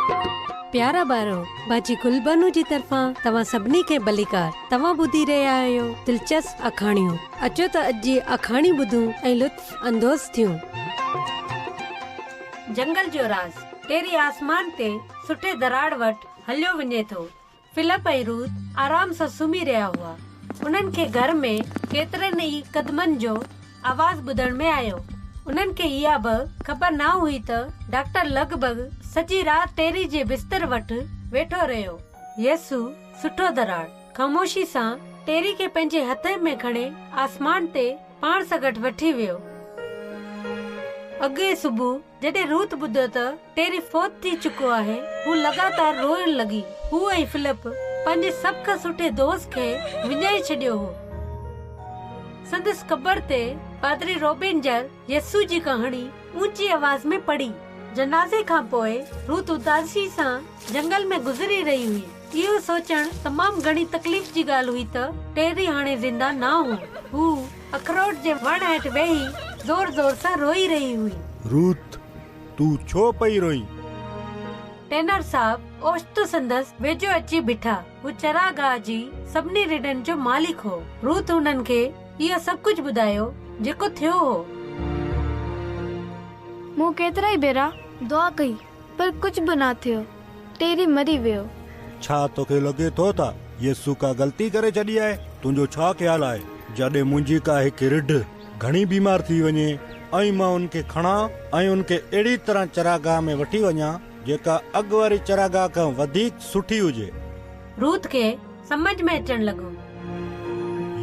प्यारा बारो बाजी गुलबनू जी तरफा तवा सबनी के बलिकार तवा बुधी रहा आयो दिलचस्प अखाणियों। अचो त अज जी अखाणी बुधू ऐं लुत्फ अंदोज़ थियूं। जंगल जो राज तेरी आसमान ते सुठे दराड़ वट हलियो वञे थो। फिलिप ऐं रूथ आराम सां सुम्ही रहिया हुआ। उन्हनि खे घर में केतिरनि ई कदमनि जो आवाज़ ॿुधण में आयो। उन्हनि खे इहा बि ख़बर न हुई त डॉक्टर लॻभॻि सॼी राति टेरी जे बिस्तर वटि वेठो रहियो। यसु सुठो दराड़ ख़ामोशी सां टेरी खे पंहिंजे हथ में खणे आसमान ते पाण सां गॾु वठी वियो। अॻे सुबुह जॾहिं रूथ ॿुधो त टेरी फोत थी चुको आहे, हू लगातार रोइण लॻी। हू ऐं फिलिप पंहिंजे सभ खां सुठे दोस्त खे विञाए छॾियो हो। संदसि क़बर ते पादरी रोबिंजर यसु जी कहाणी ऊंची आवाज में पढ़ी। जनाज़े खां पोइ रूथ उदासी सां जंगल में गुज़री रही हुई। इहो सोचण तमाम घणी तकलीफ़ जी ॻाल्हि हुई त टेरी हाणे ज़िंदा न हो। हू अखरोट जे वण हेठि वेही जोर जोर सां रोई रही हुई। रूथ, तू छो पई रोई? टेनर साहब ओचितो संदसि वेझो अची बीठा। हू चरागाह जी सभिनी रिढनि जो मालिक हो। रूथ हुननि खे इहो सभु कुझु ॿुधायो जेको थियो हो। मूं केतिरा ई भेरा दुआ कई पर कुछ बि न थियो। टेरी मरी वियो। छा तोखे लॻे थो त यसु का ग़लती करे छॾी आहे? तुंहिंजो छा ख्याल आहे जॾहिं मुंहिंजी का हिकु रिढ घणी बीमार थी वञे ऐं मां उनखे खणा ऐं उनखे अहिड़ी तरह चरागाह में वठी वञा जेका अॻु वारी चरागाह खां वधीक सुठी हुजे? रूथ खे समझ में अचण लॻो।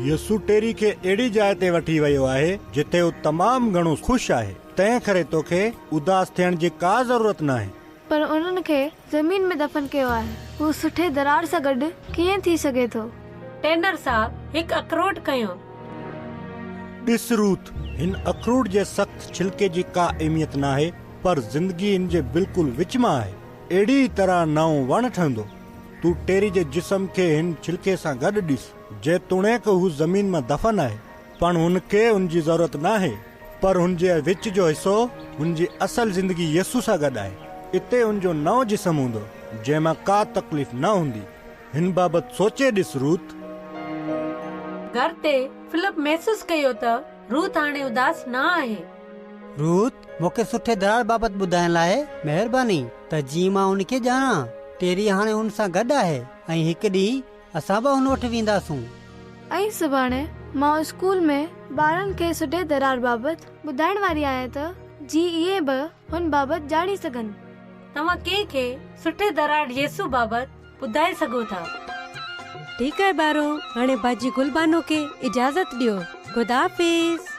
यसु टेरी खे अहिड़ी जाइ ते वठी वियो आहे जिथे हू तमामु घणो ख़ुशि आहे। तंहिं करे तोखे उदास थियण जी का ज़रूरत न आहे। पर उन्हनि खे ज़मीन में दफ़न कयो आहे। हू सुठे दरार सां गॾु कीअं थी सघे थो? टेनर साहब हिकु अखरोट कयो। ॾिस रूथ, हिन अखरोट जे सख़्त छिलके जी का अहमियत न आहे, पर ज़िंदगी हिन जे बिल्कुलु विच में आहे। अहिड़ी तरह नओं वण ठहंदो। तू टेरी जे जिस्म खे हिन छिलके सां गॾु ॾिस। जेतोणीकि हू ज़मीन में दफ़न आहे, पण हुनखे हुनजी ज़रूरत न आहे। पर हुनजे विच जो हिसो हुनजी असल ज़िंदगी यसु सां गॾु आहे। इते हुनजो नओं जिस्म हूंदो जंहिंमां का तकलीफ़ न हूंदी। हिन बाबति सोचे ॾिस रूथ। घर ते फिलिप महसूस कयो त रूथ हाणे उदास न आहे। रूथ, मूंखे सुठे दरार बाबति ॿुधाइण लाइ महिरबानी त जीअं मां उनखे ॼाणा। टेरी हाणे हुन सां गॾु आहे ऐं हिकु ॾींहुं असां बि हुन वटि वेंदासूं। ऐं सुभाणे मां स्कूल में ॿारनि खे सुठे दरार बाबति ॿुधाइण वारी आहियां त जी इहे बि हुन बाबति ॼाणी सघनि। तव्हां कंहिंखे सुठे दरार यसु बाबति ॿुधाए सघो था। ठीकु आहे बारो, हाणे बाजी गुलबानो खे इजाज़त ॾियो। खुदा हाफ़िज़।